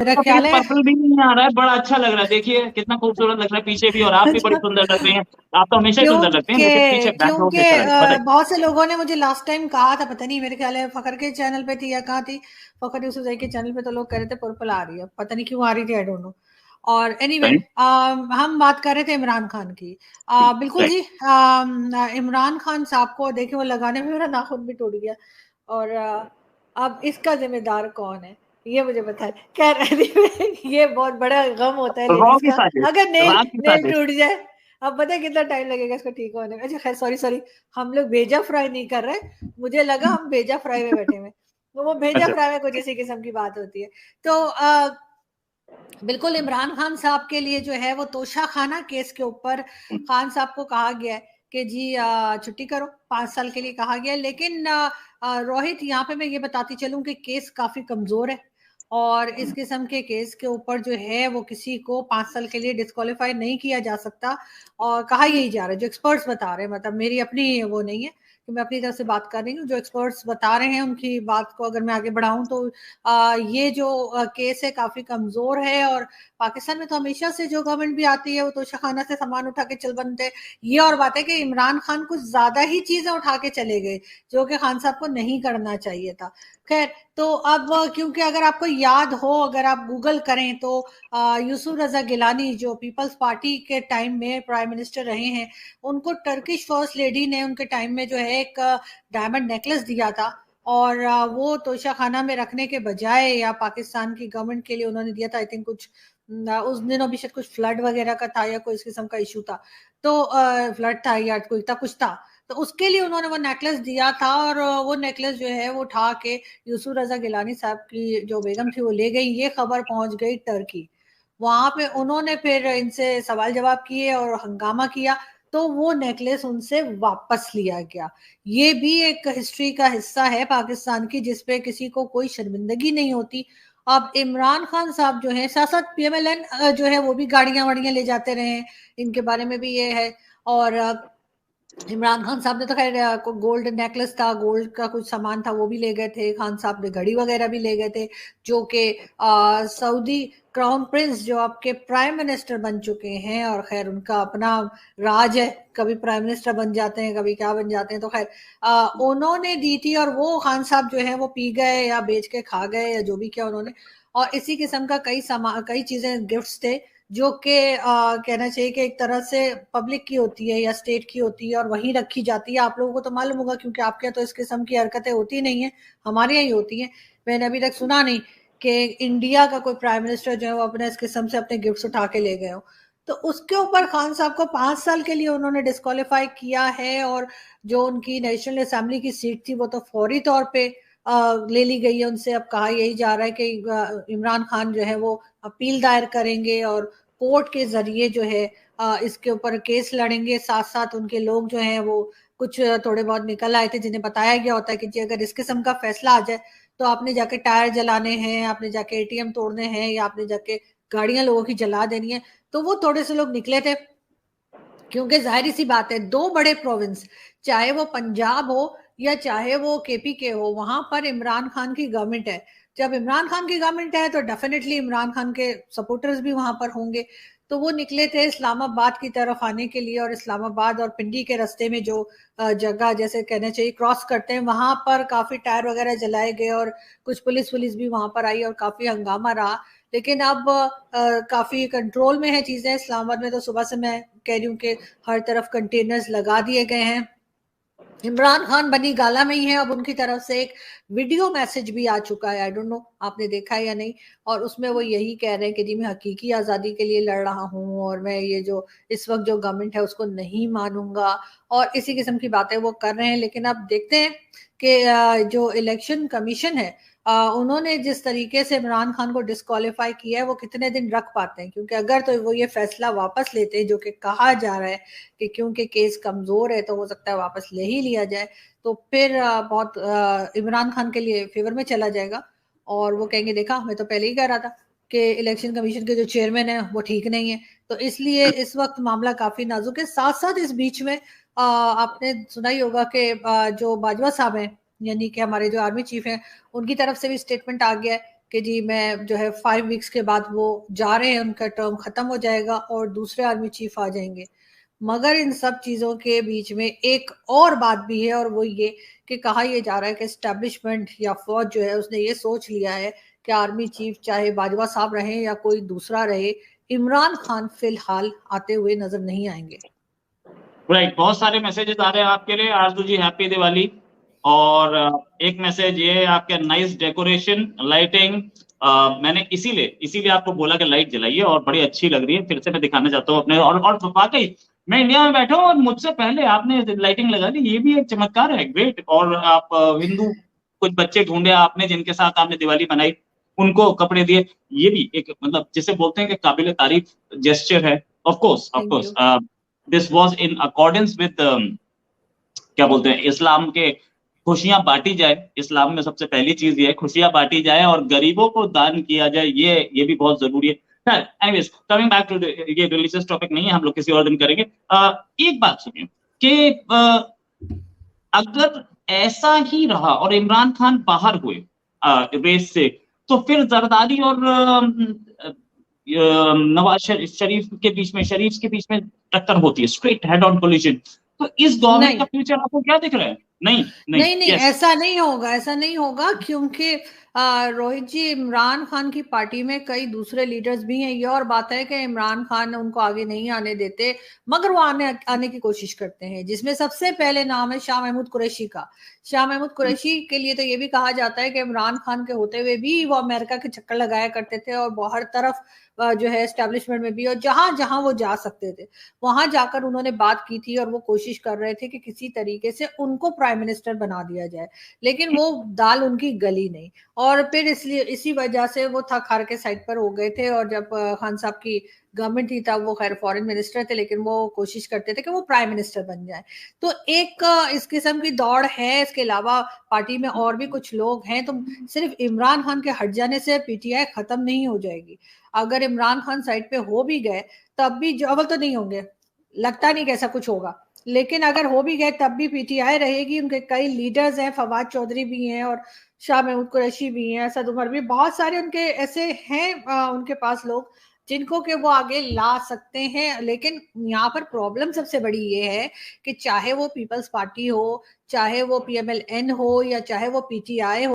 मेरा ये ख्याल है। पर्पल भी नहीं आ रहा है, बड़ा अच्छा लग रहा है, देखिए कितना खूबसूरत लग रहा है पीछे भी, और आप भी बड़ी अच्छा, सुंदर लग रही हैं। आप तो हमेशा ही सुंदर लगते हैं, क्योंकि लेकिन पीछे बैकड्रॉप क्योंकि कैसा लग रहा है बताइए। बहुत से लोगों ने मुझे लास्ट टाइम कहा था, पता नहीं मेरे ख्याल है फखर के चैनल पे थी या कहाँ थी, फखर यूसुफजई के चैनल पे, तो लोग कह रहे थे पर्पल आ रही है, पता नहीं क्यों आ रही थी, आई डोंट नो। और एनीवे राइट। हम बात कर रहे थे इमरान खान की। बिल्कुल राइट। जी। इमरान खान साहब को देखिए, वो लगाने में मेरा नाखून भी टूट गया। और अब इसका जिम्मेदार कौन है, ये मुझे बताएं। खैर ये बहुत बड़ा गम होता है रॉ लेडीज की का, साजिश। अगर नेल राग की नेल साजिश। टूट जाए। अब पता है कितना टाइम लगेगा इसको ठीक होने में। अच्छा खैर, सॉरी सॉरी, हम लोग भेजा फ्राई नहीं कर रहे, मुझे लगा हम भेजा फ्राई में बैठे हुए। तो वो भेजा अच्छा। फ्राई में कुछ इसी किस्म की बात होती है। तो बिल्कुल इमरान खान साहब के लिए जो है वो तोशा खाना केस के ऊपर खान साहब को कहा गया है कि जी छुट्टी करो, 5 साल के लिए कहा गया है। लेकिन रोहित, यहाँ पे मैं ये बताती चलूं कि केस काफी कमजोर है, और इस किस्म के केस के ऊपर जो है वो किसी को 5 साल के लिए डिस्क्वालीफाई नहीं किया जा सकता। और कहा यही जा रहा है, जो एक्सपर्ट्स बता रहे हैं, मतलब मेरी अपनी वो नहीं है कि मैं अपनी तरफ से बात कर रही हूँ, जो एक्सपर्ट्स बता रहे हैं उनकी बात को अगर मैं आगे बढ़ाऊं तो ये जो केस है काफी कमजोर है। और पाकिस्तान में तो हमेशा से जो गवर्नमेंट भी आती है वो तो शाखाना से सामान उठा के चल बनते हैं। ये और बात है कि इमरान खान कुछ ज्यादा ही चीजें उठा के चले गए, जो कि खान साहब को नहीं करना चाहिए था। खैर, तो अब क्योंकि अगर आपको याद हो, अगर आप गूगल करें तो यूसुफ रजा गिलानी जो पीपल्स पार्टी के टाइम में प्राइम मिनिस्टर रहे हैं, उनको टर्किश फर्स्ट लेडी ने उनके टाइम में जो है एक डायमंड नेकलेस दिया था। और वो तोशा खाना में रखने के बजाय या पाकिस्तान की गवर्नमेंट के लिए उन्होंने दिया था। आई थिंक कुछ उस दिनों भी शायद कुछ फ्लड वगैरह का था या कोई इस किस्म का इशू था, तो फ्लड था या कोई था, कुछ था। तो उसके लिए उन्होंने वो नेकलेस दिया था, और वो नेकलेस जो है वो उठा के यूसुफ रजा गिलानी साहब की जो बेगम थी वो ले गई। ये खबर पहुंच गई टर्की, वहां पे उन्होंने फिर इनसे सवाल जवाब किए और हंगामा किया, तो वो नेकलेस उनसे वापस लिया गया। ये भी एक हिस्ट्री का हिस्सा है पाकिस्तान की, जिसपे किसी को कोई शर्मिंदगी नहीं होती। अब इमरान खान साहब जो है, साथ साथ पीएमएलएन जो है वो भी गाड़ियां वाड़ियां ले जाते रहे हैं, इनके बारे में भी ये है। और इमरान खान साहब ने तो खैर गोल्ड नेकलेस था, गोल्ड का कुछ सामान था, वो भी ले गए थे। खान साहब ने घड़ी वगैरह भी ले गए थे, जो कि सऊदी क्राउन प्रिंस जो आपके प्राइम मिनिस्टर बन चुके हैं, और खैर उनका अपना राज है, कभी प्राइम मिनिस्टर बन जाते हैं, कभी क्या बन जाते हैं। तो खैर उन्होंने दी थी, और वो खान साहब जो है वो पी गए या बेच के खा गए या जो भी किया उन्होंने। और इसी किस्म का कई सामान, कई चीजें, गिफ्ट्स थे, जो कि कहना चाहिए कि एक तरह से पब्लिक की होती है या स्टेट की होती है और वहीं रखी जाती है। आप लोगों को तो मालूम होगा, क्योंकि आपके यहाँ तो इस किस्म की हरकतें होती नहीं है, हमारे यहाँ ही होती हैं। मैंने अभी तक सुना नहीं कि इंडिया का कोई प्राइम मिनिस्टर जो है वो अपने इस किस्म से अपने गिफ्ट्स उठा के ले गए हो। तो उसके ऊपर खान साहब को 5 साल के लिए उन्होंने डिस्क्वालीफाई किया है। और जो उनकी नेशनल असेंबली की सीट थी वो तो फौरी तौर पे ले ली गई है उनसे। अब कहा यही जा रहा है कि इमरान खान जो है वो अपील दायर करेंगे और कोर्ट के जरिए जो है इसके ऊपर केस लड़ेंगे। साथ साथ उनके लोग जो हैं वो कुछ थोड़े बहुत निकल आए थे, जिन्हें बताया गया होता है कि जी अगर इस किस्म का फैसला आ जाए तो आपने जाके टायर जलाने हैं, आपने जाके एटीएम तोड़ने हैं, या आपने जाके गाड़ियां लोगों की जला देनी है। तो वो थोड़े से लोग निकले थे, क्योंकि जाहिर सी बात है, दो बड़े प्रोविंस, चाहे वो पंजाब हो या चाहे वो केपी के हो, वहां पर इमरान खान की गवर्नमेंट है। जब इमरान खान की गवर्नमेंट है तो डेफिनेटली इमरान खान के सपोर्टर्स भी वहां पर होंगे। तो वो निकले थे इस्लामाबाद की तरफ आने के लिए, और इस्लामाबाद और पिंडी के रास्ते में जो जगह जैसे कहना चाहिए क्रॉस करते हैं, वहां पर काफी टायर वगैरह जलाए गए, और कुछ पुलिस भी वहां पर आई और काफी हंगामा रहा। लेकिन अब काफी कंट्रोल में है चीजें। इस्लामाबाद में तो सुबह से मैं कह रही हूँ कि हर तरफ कंटेनर्स लगा दिए गए हैं। इमरान खान बनी गाला में ही है। अब उनकी तरफ से एक वीडियो मैसेज भी आ चुका है, आई डोंट नो आपने देखा है या नहीं। और उसमें वो यही कह रहे हैं कि जी मैं हकीकी आज़ादी के लिए लड़ रहा हूँ, और मैं ये जो इस वक्त जो गवर्नमेंट है उसको नहीं मानूंगा, और इसी किस्म की बातें वो कर रहे हैं। लेकिन अब देखते हैं कि जो इलेक्शन कमीशन है, उन्होंने जिस तरीके से इमरान खान को डिस्क्वालीफाई किया है वो कितने दिन रख पाते हैं। क्योंकि अगर तो वो ये फैसला वापस लेते हैं, जो कि कहा जा रहा है कि क्योंकि केस कमजोर है तो हो सकता है वापस ले ही लिया जाए, तो फिर बहुत इमरान खान के लिए फेवर में चला जाएगा। और वो कहेंगे देखा, मैं तो पहले ही कह रहा था कि इलेक्शन कमीशन के जो चेयरमैन है वो ठीक नहीं है। तो इसलिए इस वक्त मामला काफी नाजुक है। साथ साथ इस बीच में आपने सुना ही होगा कि जो बाजवा साहब हैं, यानी कि हमारे जो आर्मी चीफ हैं, उनकी तरफ से भी स्टेटमेंट आ गया है कि जी मैं जो है 5 वीक्स के बाद वो जा रहे हैं, उनका टर्म खत्म हो जाएगा और दूसरे आर्मी चीफ आ जाएंगे। मगर इन सब चीजों के बीच में एक और बात भी है, और वो ये कि कहा यह जा रहा है कि एस्टेब्लिशमेंट या फौज जो है उसने ये सोच लिया है कि आर्मी चीफ चाहे बाजवा साहब रहे या कोई दूसरा रहे, इमरान खान फिलहाल आते हुए नजर नहीं आएंगे। राइट, बहुत सारे मैसेजेस आ रहे हैं आपके लिए। आरजू जी हैप्पी दिवाली। और एक मैसेज ये है आपके, नाइस डेकोरेशन लाइटिंग। मैंने इसीलिए आपको बोला कि लाइट जलाइए, और बड़ी अच्छी लग रही है। फिर से मैं दिखाना चाहता हूँ अपने, और वाकई मैं इंडिया में बैठा हूँ और मुझसे पहले आपने लाइटिंग लगा दी, ये भी एक चमत्कार है। ग्रेट। और आप हिंदू कुछ बच्चे ढूंढे आपने जिनके साथ आपने दिवाली मनाई, उनको कपड़े दिए, ये भी एक मतलब जिसे बोलते हैं कि काबिल तारीफ जेस्चर है। Of course thank you. This was in accordance with क्या बोलते हैं इस्लाम के, खुशियां बांटी जाए। इस्लाम में सबसे पहली चीज ये है, खुशियां बांटी जाए और गरीबों को दान किया जाए, ये भी बहुत जरूरी है। एनीवेज, कमिंग बैक टू, ये रिलीजियस टॉपिक नहीं है, हम लोग किसी और दिन करेंगे। एक बात सुनिए कि अगर ऐसा ही रहा और इमरान खान बाहर हुए रेस से, तो फिर जरदारी और नवाज शरीफ के बीच में, शरीफ के बीच में टक्कर होती है, स्ट्रेट हेड ऑन कोलिजन। तो इस गवर्नमेंट नहीं का फ्यूचर आपको क्या दिख रहा है? नहीं नहीं, नहीं नहीं, यस। ऐसा नहीं होगा, ऐसा नहीं होगा, क्योंकि रोहित जी, इमरान खान की पार्टी में कई दूसरे लीडर्स भी हैं। ये और बात है कि इमरान खान उनको आगे नहीं आने देते, मगर वो आने की कोशिश करते हैं, जिसमें सबसे पहले नाम है शाह महमूद कुरैशी का। शाह महमूद कुरैशी के लिए तो ये भी कहा जाता है कि इमरान खान के होते हुए भी वो अमेरिका के चक्कर लगाया करते थे, और हर तरफ जो है एस्टेब्लिशमेंट में भी, और जहां जहां वो जा सकते थे वहां जाकर उन्होंने बात की थी, और वो कोशिश कर रहे थे कि किसी तरीके से उनको प्राइम मिनिस्टर बना दिया जाए, लेकिन वो दाल उनकी गली नहीं। और फिर इसलिए इसी वजह से वो थक हार के साइड पर हो गए थे, और जब खान साहब की गवर्नमेंट थी तब वो खैर फॉरेन मिनिस्टर थे, लेकिन वो कोशिश करते थे कि वो प्राइम मिनिस्टर बन जाए। तो एक इस किस्म की दौड़ है। इसके अलावा पार्टी में और भी कुछ लोग हैं, तो सिर्फ इमरान खान के हट जाने से पीटीआई खत्म नहीं हो जाएगी। अगर इमरान खान साइड पे हो भी गए तब भी, जो अव्वल तो नहीं होंगे, लगता नहीं कि ऐसा कुछ होगा, लेकिन अगर हो भी गए तब भी पीटीआई रहेगी। उनके कई लीडर्स हैं, फवाद चौधरी भी हैं और शाह महमूद कुरैशी भी हैं, असद उमर भी, बहुत सारे उनके ऐसे हैं उनके पास लोग जिनको कि वो आगे ला सकते हैं। लेकिन यहाँ पर प्रॉब्लम सबसे बड़ी ये है कि चाहे वो पीपल्स पार्टी हो, चाहे वो पीएमएलएन हो, या चाहे वो पीटीआई हो,